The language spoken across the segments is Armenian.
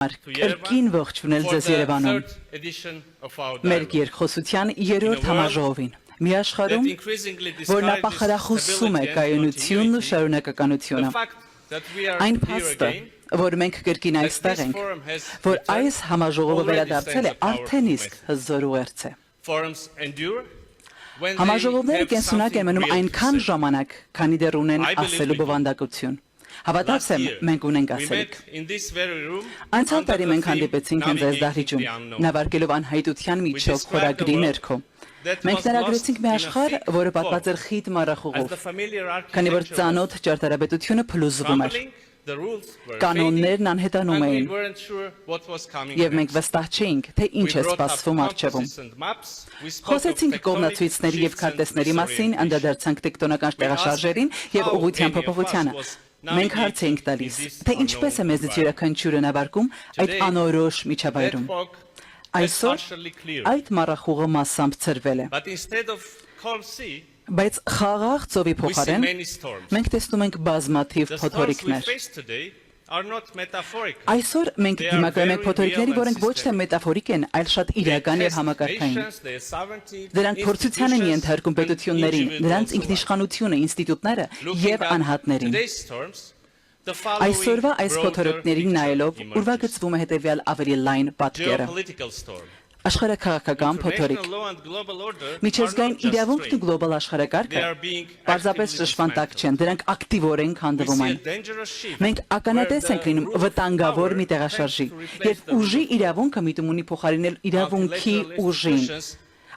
Կրկին ողջունել ձեզ Երևանում։ Մեր երկխոսության երրորդ համաժողովին։ Մի աշխարհում, որ նախախրախուսում է կայունությունն ու շարունակականությունը։ Այն փաստը, որ մենք կրկին այստեղ ենք, որ այս համաժողովը վերադարձել է արդեն իսկ հզոր ուղերձ է։ Համաժողովները կենսունակ են մնում այնքան ժամանակ, քանի դեռ ունեն ասելու բովանդակություն։ Հավատացեմ, մենք ունենք ասելիք։ Անցյալ տարի մենք հանդիպեցինք հենց այս դահլիճում, նավարկելով անհայտության միջով խորագրի ներքո։ Մենք նկարագրեցինք մի աշխարհ, որը պատված էր խիտ մառախուղով, քանի որ ծանոթ ճարտարապետությունը փլուզվում էր։ Կանոններն անհետանում էին, եւ մենք վստահ չէինք, թե ինչ է սպասվում առջևում։ Խոսեցինք կողմնացույցների եւ քարտեզների մասին, անդրադարձանք տեկտոնական տեղաշարժերին եւ ուղղության փոփոխությանը։ Մենք հարց էինք տալիս, թե ինչպես է մեզնից յուրաքանչյուրը նավարկում այդ անորոշ միջավայրում։ Այսօր այդ մառախուղը մասամբ ցրվել է։ Բայց խաղաղ ծովի փոխարեն մենք տեսնում ենք բազմաթիվ փոթորիկներ։ Այսօր մենք դիմակայում ենք փոթորիկների, որոնք ոչ թե մետաֆորիկ են, այլ շատ իրական եւ համակարգային։ Դրանք փորձության են ենթարկում պետություններին, նրանց ինքնիշխանությունը, ինստիտուտները եւ անհատներին։ Այսօրվա այս փոթորիկներին նայելով ուրվագծվում է հետեւյալ ավելի լայն պատկերը։ Աշխարհաքաղաքական փոթորիկ։ Միջազգային իրավունքն ու գլոբալ աշխարհակարգը պարզապես ճշմարտ տակ չեն, դրանք ակտիվորեն քանդվում են։ Մենք ականատես ենք լինում վտանգավոր մի տեղաշարժի, երբ ուժի իրավունքը միտում ունի փոխարինել իրավունքի ուժին։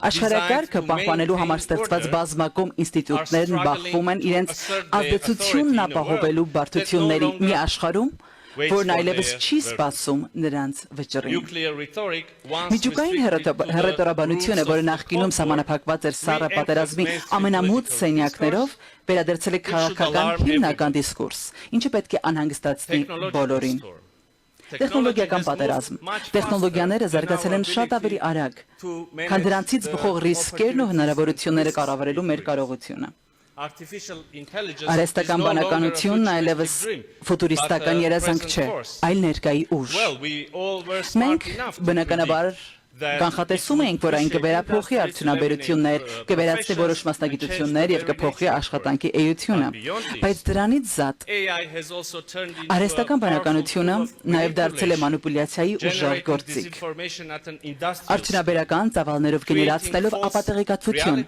Աշխարհակարգը պահպանելու համար ստեղծված բազմակողմ ինստիտուտներն բախվում են իրենց ազդեցությունն ապահովելու բարդությունների մի աշխարհում, որն այլևս չի սպասում նրանց վճռին։ Միջուկային հռետորաբանությունը, որը նախկինում սահմանափակված էր սառը պատերազմի ամենամութ սենյակներով, վերադարձել է քաղաքական հիմնական դիսկուրս, ինչը պետք է անհանգստացնի բոլորին։ Տեխնոլոգիական պատերազմ։ Տեխնոլոգիաները զարգացել են շատ ավելի արագ, քան դրանցից բխող ռիսկերն ու հնարավորությունները կառավարելու մեր կարողությունը։ Արհեստական բանականությունն այլևս ֆուտուրիստական երազանք չէ, այլ ներկայի ուժ։ Մենք բնականաբար կանխատեսում էինք, որ այն կվերափոխի արդյունաբերություններ, կվերացնի որոշ մասնագիտություններ եւ կփոխի աշխատանքի էությունը, բայց դրանից զատ արհեստական բանականությունը նաեւ դարձել է մանիպուլյացիայի ուժեղ գործիք։ Արդյունաբերական ծավալներով գեներացնելով ապատեղեկատվություն,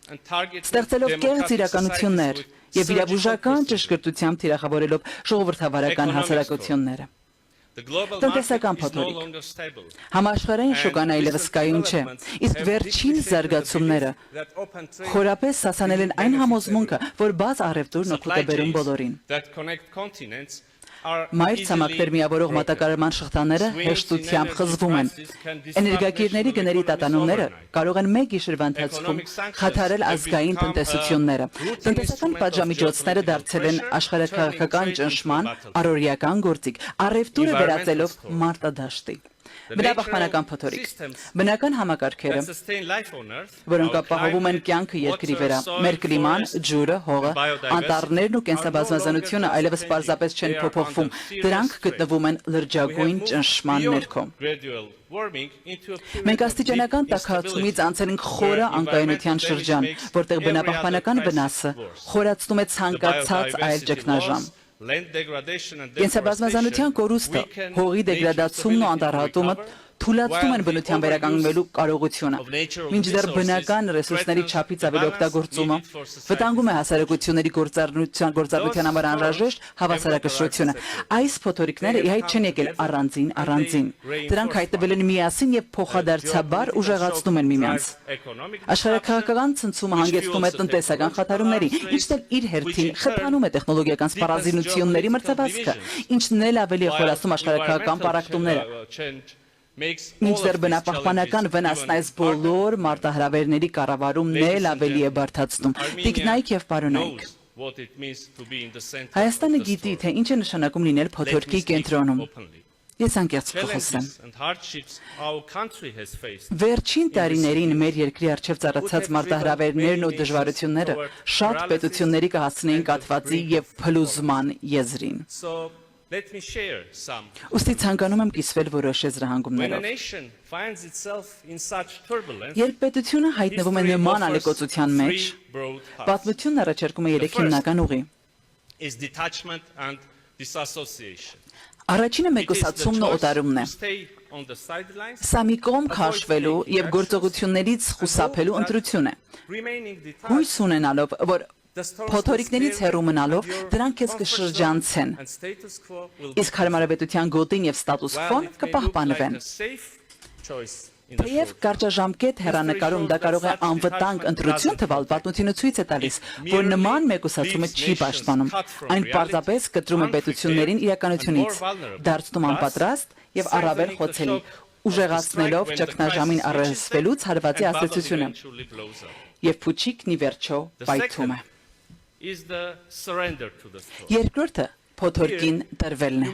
ստեղծելով կեղծ իրականություններ եւ իրավուժական ճշգրտությամբ թիրախավորելով ժողովրդավարական հասարակությունները։ Տնտեսական փոթորիկ։ Համաշխարհային շուկան այլևս կայուն չէ, իսկ վերջին զարգացումները խորապես սասանել են այն համոզմունքը, որ բաց առևտուրն օգուտ է բերում բոլորին։ Մայր ցամաքներ միավորող մատակարարման շղթաները հեշտությամբ խզվում են։ Էներգակիրների գների տատանումները կարող են մեկ գիշերվա ընթացքում խաթարել ազգային տնտեսությունները։ Տնտեսական պատժամիջոցները դարձել են աշխարհաքաղաքական ճնշման առօրյական գործիք, առևտուրը վերածելով մարտադաշտի։ Բնապահպանական փոթորիկ։ Բնական համակարգերը, որոնք ապահովում են կյանքը երկրի վրա, մեր կլիման, ջուրը, հողը, անտառներն ու կենսաբազմազանությունը այլևս պարզապես չեն փոփոխվում, դրանք գտնվում են լրջագույն ճնշման ներքո։ Մենք աստիճանական տաքացումից անցել ենք խորը անկայունության շրջան, որտեղ բնապահպանական վնասը խորացնում է ցանկացած այլ ճգնաժամ։ Կենսաբազմազանության կորուստը, հողի դեգրադացումն ու անտառատումը թույլատնում են բնության վերականգնվելու կարողությունը, մինչդեռ բնական ռեսուրսների չափից ավելի օգտագործումը վտանգում է հասարակությունների գործառնության համար անհրաժեշտ հավասարակշռությունը։ Այս փոթորիկները իհայտ չեն եկել առանձին։ Դրանք հայտնվել են միասին եւ փոխադարձաբար ուժեղացնում են միմյանց։ Աշխարհաքաղաքական ցնցումը հանգեցնում է տնտեսական խաթարումների, ինչն էլ իր հերթին խթանում է տեխնոլոգիական սպառազինությունների մրցավազքը, ինչն էլ ավելի է խորացնում աշխարհաքաղաքական պառակտումները։ Մինչդեռ բնապահպանական վնասն այս բոլոր մարտահրավերների կառավարումն էլ ավելի է բարդացնում։ Տիկնայք եւ պարոնայք։ Հայաստանը գիտի, թե ինչ է նշանակում լինել փոթորկի կենտրոնում։ Ես անկեղծ կխոսեմ։ Վերջին տարիներին մեր երկրի առջև ծառացած մարտահրավերներն ու դժվարությունները շատ պետությունների կհասցնեին կաթվածի եւ փլուզման եզրին։ Ոստի ցանկանում եմ կիսվել որոշ եզրահանգումներով։ Երբ պետությունը հայտնվում է նման ալեկոծության մեջ, պատմությունն առաջարկում է 3 հիմնական ուղի։ Առաջինը մեկուսացումն ու օտարումն է։ Սա մի կողմ քաշվելու եւ գործողություններից խուսափելու ընտրություն է։ Հույս ունենալով, որ փոթորիկներից հեռու մնալով դրանք քեզ կշրջանցեն, իսկ հարմարավետության գոտին եւ ստատուս քվոն կպահպանվեն։ Թեև կարճաժամկետ հեռանկարում դա կարող է անվտանգ ընտրություն թվալ, պատմությունը ցույց է տալիս, որ նման մեկուսացումը չի պաշտպանում, այն պարզապես կտրում է պետություններին իրականությունից, դարձնում անպատրաստ եւ առավել խոցելի, ուժեղացնելով ճգնաժամին առերեսվելուց հարվածի ազդեցությունը, եւ փուչիկն ի վերջո պայթում է։ Երկրորդը փոթորկին տրվելն է։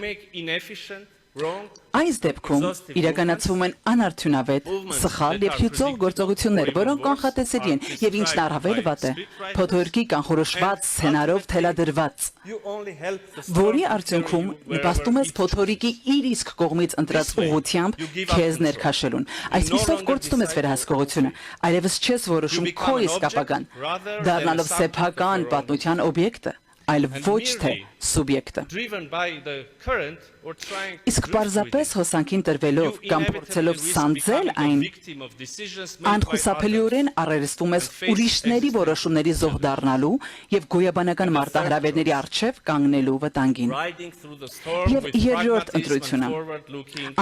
Այս դեպքում իրականացվում են անարդյունավետ, սխալ եւ հյուծող գործողություններ, որոնք կանխատեսելի են եւ ինչն առավել վատ է, փոթորկի կանխորոշված սցենարով թելադրված, որի արդյունքում նպաստում ես փոթորիկի իր իսկ կողմից ընտրած ուղղությամբ քեզ ներքաշելուն։ Այսպիսով կորցնում ես վերահսկողությունը, այլևս չես որոշում քո իսկ ապագան, դառնալով սեփական պատմության օբյեկտը, այլ ոչ թե սուբյեկտը։ Իսկ պարզապես հոսանքին տրվելով կամ փորձելով սանձել այն, անխուսափելիորեն առերեսվում ես ուրիշների որոշումների զոհ դառնալու եւ գոյաբանական մարտահրավերների առջեւ կանգնելու վտանգին։ Եվ երրորդ ընտրությունը՝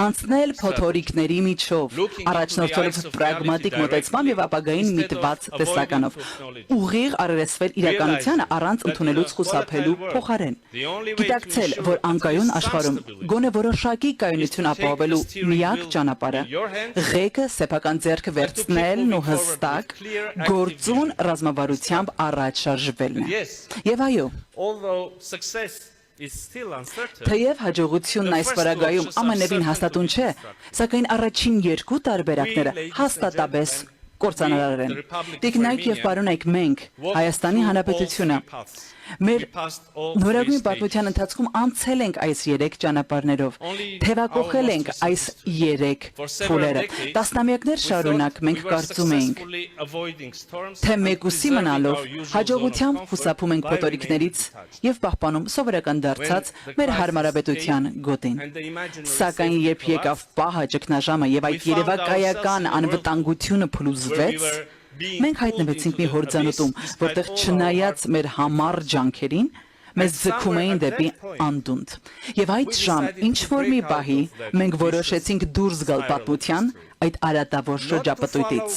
անցնել փոթորիկների միջով, առաջնորդելով պրագմատիկ մոտեցմամբ եւ ապագային միտված տեսականով, ուղիղ առերեսվել իրականությանը առանց ընդունելուց խուսափելու փոխարեն։ Գիտակցել, որ անկայուն աշխարհում գոնե որոշակի կայունություն ապահովելու միակ ճանապարհը ղեկը սեփական ձեռքը վերցնելն ու հստակ գործուն ռազմավարությամբ առաջ շարժվելն է։ Եվ այո, թեև հաջողությունն այս պարագայում ամենևին հաստատուն չէ, սակայն առաջին 2 տարբերակները հաստատաբես կործանարար են։ Տիկնայք եւ պարոնայք, մենք Հայաստանի Հանրապետությունը մեր նորագույն պատմության ընթացքում անցել ենք այս 3 ճանապարհներով, թևակողել ենք այս 3 փուլերը։ Տասնամյակներ շարունակ մենք կարծում էինք, թե մեկուսի մնալով հաջողությամբ խուսափում ենք փոթորիկներից եւ պահպանում սովորական դարձած մեր հարմարավետության գոտին։ Սակայն երբ եկավ պահը, ճգնաժամը եւ այդ երևակայական անվտանգությունը փլուզվեց, մենք հայտնվեցինք մի հորձանուտում, որտեղ չնայած մեր համառ ջանքերին, մեզ ձգում էին դեպի անդունդ։ Եվ այդ ժամ, ինչ-որ մի պահի, մենք որոշեցինք դուրս գալ պատմության այդ արատավոր շրջապտույտից։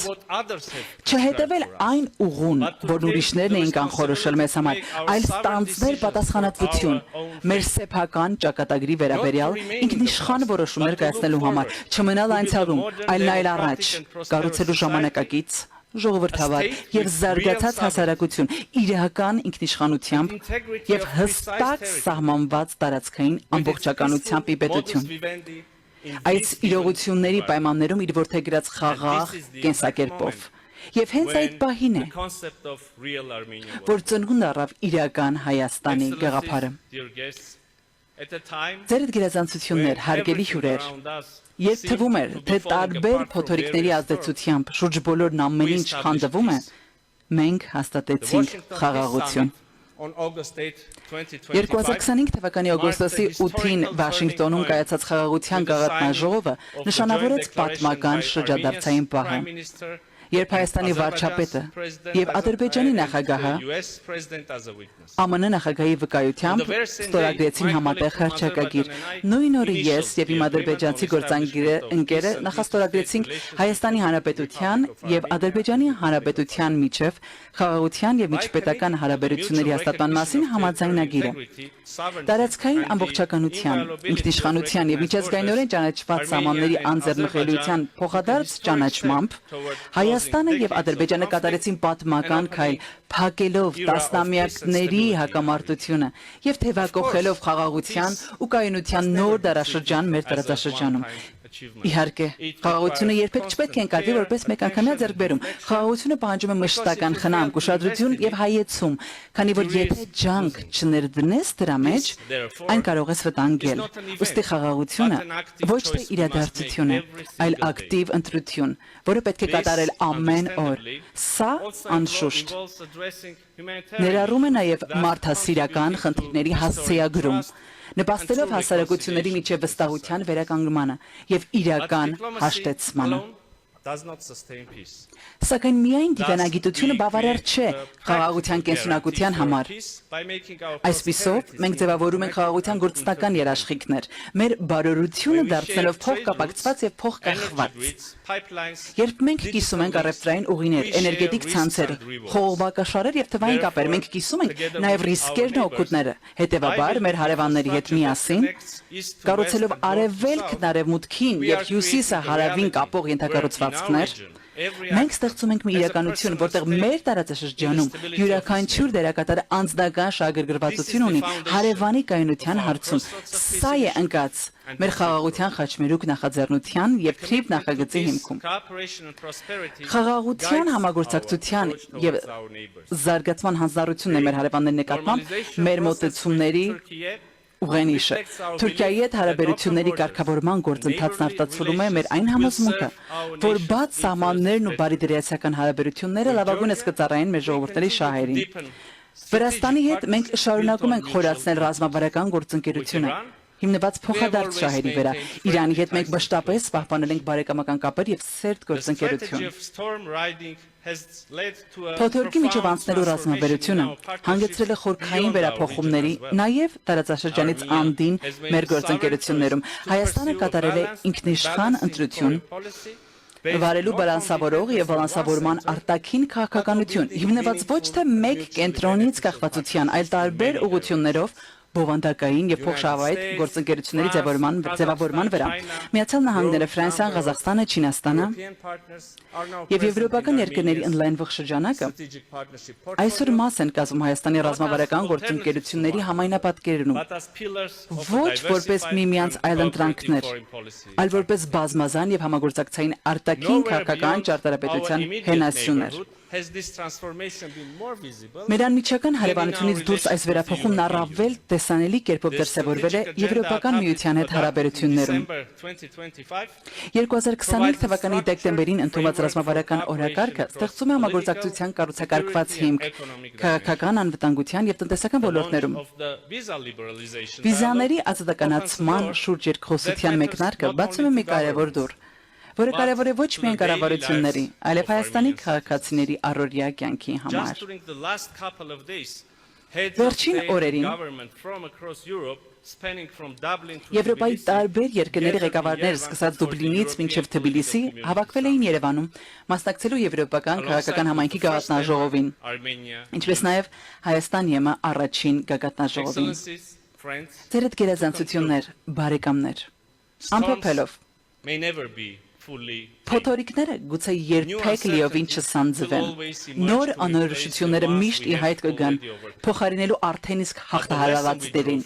Չհետևել այն ուղուն, որն ուրիշներն էին կանխորոշել մեզ համար, այլ ստանձնել պատասխանատվություն մեր սեփական ճակատագրի վերաբերյալ ինքնիշխան որոշումներ կայացնելու համար, չմնալ անցյալում, այլ նայել առաջ, կառուցելու ժամանակակից, ժողովրդավար եւ զարգացած հասարակություն իրական ինքնիշխանությամբ եւ հստակ սահմանված տարածքային ամբողջականությամբ ի պետություն։ Այս իրողությունների պայմաններում իր որդեգրած խաղաղ կենսակերպով։ Եվ հենց այդ պահին է, որ ծնունդ առավ իրական Հայաստանի գաղափարը։ Ձեր գերազանցություններ, հարգելի հյուրեր, երբ թվում էր, թե տարբեր փոթորիկների ազդեցությամբ շուրջ բոլորն ամեն ինչ խանդվում է, մենք հաստատեցինք խաղաղություն։ 2025 թվականի օգոստոսի 8-ին Վաշինգտոնում կայացած խաղաղության գաղտնաժողովը նշանավորեց պատմական շրջադարձային պահը, երբ Հայաստանի վարչապետը եւ Ադրբեջանի նախագահը ԱՄՆ նախագահի վկայությամբ ստորագրեցին համատեղ հռչակագիր։ Նույն օրը ես եւ իմ ադրբեջանցի գործընկերը նախաստորագրեցինք Հայաստանի Հանրապետության եւ Ադրբեջանի Հանրապետության միջև խաղաղության եւ միջպետական հարաբերությունների հաստատման մասին համաձայնագիրը։ Տարածքային ամբողջականության, ինքնիշխանության եւ միջազգայինորեն ճանաչված սահմանների անձեռնխելիության փոխադարձ ճանաչմամբ Հայաստանը եւ Ադրբեջանը կատարեցին պատմական քայլ, փակելով տասնամյակների հակամարտությունը եւ թևակողելով խաղաղության ու կայունության նոր դարաշրջան մեր տարածաշրջանում։ Իհարկե, խաղաղությունը երբեք չպետք է ընկալվի որպես մեկ անգամյա ձեռքբերում։ Խաղաղությունը պահանջում է մշտական խնամք, ուշադրություն եւ հայեցում, քանի որ եթե ջանք չներդնես դրա մեջ, այն կարող է վտանգել։ Ուստի խաղաղությունը ոչ թե իրադարձություն է, այլ ակտիվ ընտրություն, որը պետք է կատարել ամեն օր։ Սա անշուշտ ներառում է նաև մարդասիրական խնդիրների հասցեագրում, նպաստելով հասարակությունների միջև վստահության վերականգնմանը եւ իրական հաշտեցմանը։ Սակայն միայն դիվանագիտությունը բավարար չէ խաղաղության կենսունակության համար։ Այսպիսով, մենք ձևավորում ենք խաղաղության գործնական երաշխիքներ, մեր բարօրությունը դարձնելով փոխկապակցված եւ փոխկախված։ Երբ մենք կիսում ենք առևտրային ուղիներ, էներգետիկ ցանցեր, խողովակաշարեր եւ թվային կապեր, մենք կիսում ենք նաեւ ռիսկերն ու օգուտները։ Հետևաբար, մեր հարևանների հետ միասին, կառուցելով արևելքն արևմուտքին եւ հյուսիսը հարավին կապող ենթակառուցվածքներ, մենք ստեղծում ենք մի իրականություն, որտեղ մեր տարածաշրջանում յուրաքանչյուր դերակատարը անձնական շահագրգռվածություն ունի հարևանի կայունության հարցում։ Սա է ընկած մեր խաղաղության խաչմերուկ նախաձեռնության եւ թրիվ նախագծի հիմքում։ Խաղաղության համագործակցության եւ զարգացման հանձնառությունն է մեր հարևանների նկատմամբ մեր մոտեցումների ուղենիշը։ Թուրքիայի հետ հարաբերությունների կարգավորման գործընթացն արտացոլում է մեր այն համոզմունքը, որ բաց սահմաններն ու բարիդրացիական հարաբերությունները լավագույնս կծառայեն մեր ժողովուրդների շահերին։ Վրաստանի հետ մենք շարունակում ենք խորացնել ռազմավարական գործընկերությունը, հիմնված փոխադարձ շահերի վրա։ Իրանի հետ մենք մշտապես պահպանել ենք բարեկամական կապեր եւ սերտ գործընկերություն։ Փոթորկի միջով անցնելու ռազմավարությունը հանգեցրել է խորքային վերափոխումների, նաև տարածաշրջանից անդին մեր գործընկերություններում։ Հայաստանը կատարել է ինքնիշխան ընտրություն, վարելու բալանսավորող եւ բալանսավորման արտաքին քաղաքականություն, հիմնված ոչ թե մեկ կենտրոնից կախվածության, այլ տարբեր ուղղություններով բովանդակային եւ փոխշահավայր գործընկերությունների ձևավորման վրա։ Միացյալ Նահանգները, Ֆրանսիան, Ղազախստանը, Չինաստանը եւ եվրոպական երկրների ընդլայնվող շրջանակը այսօր մաս են կազմում Հայաստանի ռազմավարական գործընկերությունների համայնապատկերնում, ոչ որպես միմյանց այլընտրանքներ, այլ որպես բազմազան եւ համագործակցային արտաքին քաղաքական ճարտարապետության հենասյուներ։ Մեր անմիջական հարևանությունից դուրս այս վերափոխումն առավել տեսանելի կերպով դրսևորվել է Եվրոպական միության հետ հարաբերություններում։ 2025 թվականի դեկտեմբերին ընդունված ռազմավարական օրակարգը ստեղծում է համագործակցության կառուցակարգված հիմք քաղաքական անվտանգության եւ տնտեսական ոլորտներում։ Վիզաների ազատականացման շուրջ երկխոսության մեկնարկը բացում է մի կարևոր դուռ, որը կարևոր է ոչ միայն կառավարությունների, այլև Հայաստանի քաղաքացիների առօրյա կյանքի համար։ Վերջին օրերին Եվրոպայի տարբեր երկրների ղեկավարներ սկսած Դուբլինից մինչև Թբիլիսի հավաքվել էին Երևանում, մասնակցելու եվրոպական քաղաքական համայնքի գագաթնաժողովին, ինչպես նաև Հայաստան ԵՄ առաջին գագաթնաժողովին։ Ձեր հետ գերազանցություններ, բարեկամներ, ամփոփելով Փոթորիկները գուցե երբեք լիովին չսանձվեն։ Նոր անորոշությունները միշտ ի հայտ կգան, փոխարինելու արդեն իսկ հաղթահարված դերին։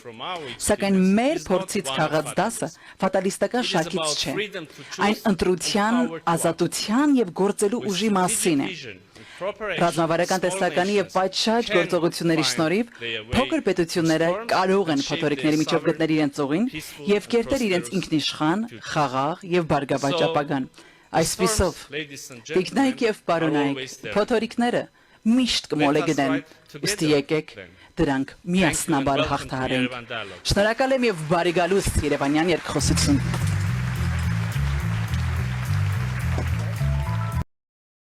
Սակայն մեր փորձից քաղած դասը ֆատալիստական շարքից չէ։ Այն ընտրության, ազատության եւ գործելու ուժի մասին է։ Ռազմավարական տեսլականի եւ պատշաճ գործողությունների շնորհիվ փոքր պետությունները կարող են փոթորիկների միջով գտնել իրենց ուղին եւ կերտել իրենց ինքնիշխան, խաղաղ եւ բարգավաճ ապագան։ Այսպիսով, տիկնայք եւ պարոնայք, փոթորիկները միշտ կմոլեգնեն, ուստի եկեք դրանք միասնաբար հաղթահարենք։ Շնորհակալ եմ եւ բարի գալուստ Երևանյան երկխոսություն։